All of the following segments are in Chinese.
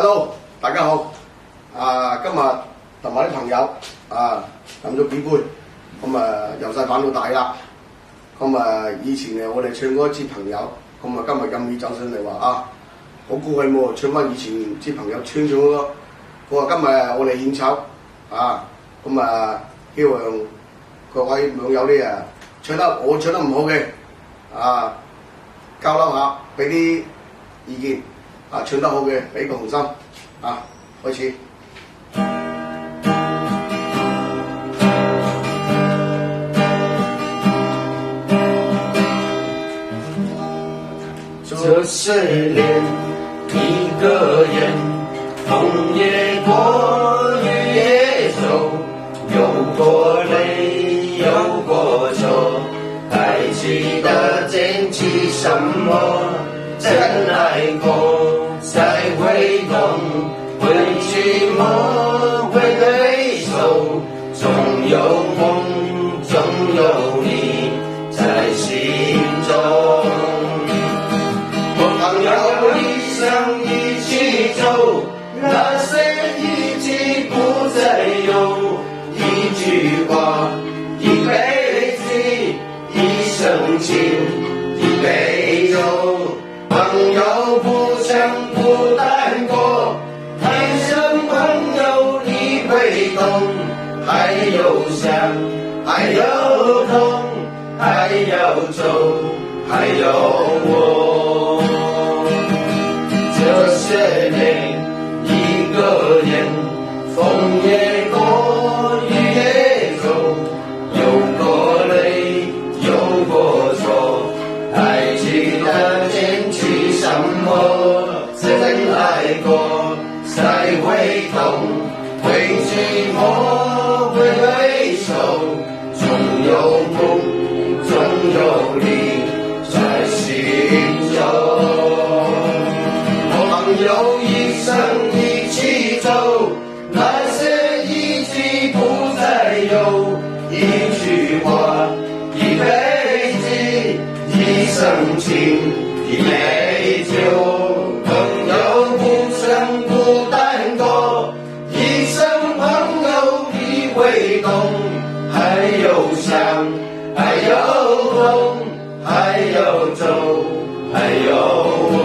Hello， 大家好。今日同埋啲朋友飲咗幾杯，由細玩到大啦。以前我哋唱過一支朋友，今日飲起走上嚟話好高興喎，唱翻以前啲朋友唱咗嗰個。佢話今日我哋獻醜希望各位網友啲我唱得唔好嘅交流下，俾啲意見唱得好嘅俾個紅心開始。这些年一个人，风也过雨也走，有过泪有过愁，还记得捡起什么真爱过，再回动回去梦回回首，总有梦总有你在心中。朋友一生一起走，那些已经不再有，一句话一辈子，一生情一杯酒。朋友不曾孤单过，一生朋友你会懂，还有想还有痛，还有走还有我。这些年一个人，风也过雨也走，有过泪有过愁，还记得捡起什么真爱过，再回头回去梦回回首，总有梦总有你在心中。朋友一生一起走，那些已经不再有，一句话一辈子，一生情一杯酒。朋友不曾孤单过，一生朋友你会懂，还有想还有痛，还有走还有我。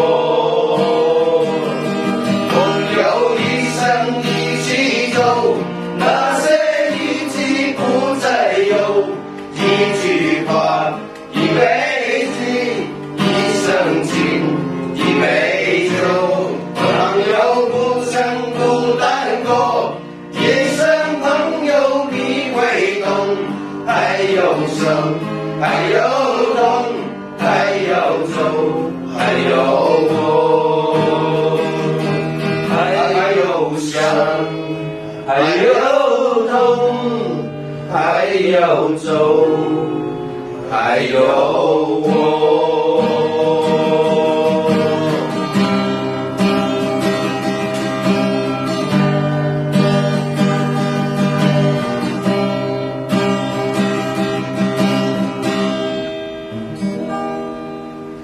那些已经不再有，一句话一辈子，一生情一杯酒。朋友不曾孤单过，一生朋友你会懂，还有生还有痛，还有走还有我，还有想还有痛，还有走，还有我。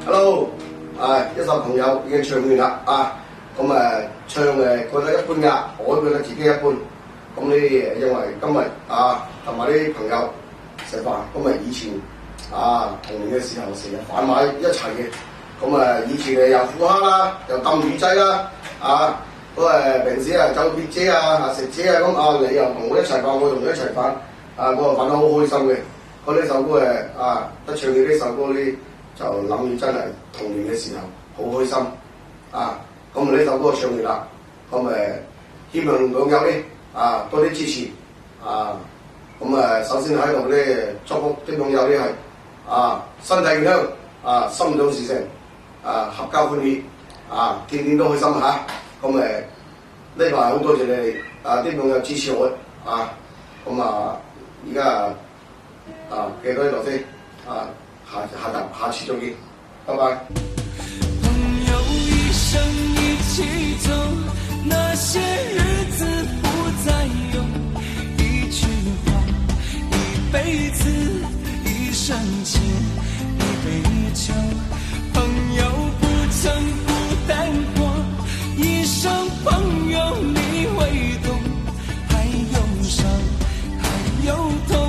Hello， 一首朋友已經唱完啦唱覺得一般㗎，我都覺得自己一般。因為今日同埋啲朋友食飯，以前童年嘅時候成日擺埋一齊嘅，以前又富蝦啦，又抌魚仔啦，平時走撇姐食姐你又同我一齊飯，我同你一齊飯，我玩得好開心嘅。呢首歌一唱起呢首歌呢，就諗起真係童年嘅時候好開心呢首歌唱完啦，希望網友呢多啲支持首先喺度咧祝福啲網友咧係身體健康心想事成合家歡喜天天都開心呢排好多謝你哋啲網友支持我而家記到呢度先下次再見，拜拜。朋友一生一起走，那些日子不再有，一句话一辈子，一生情一杯酒。朋友不曾孤单过，一生朋友痛。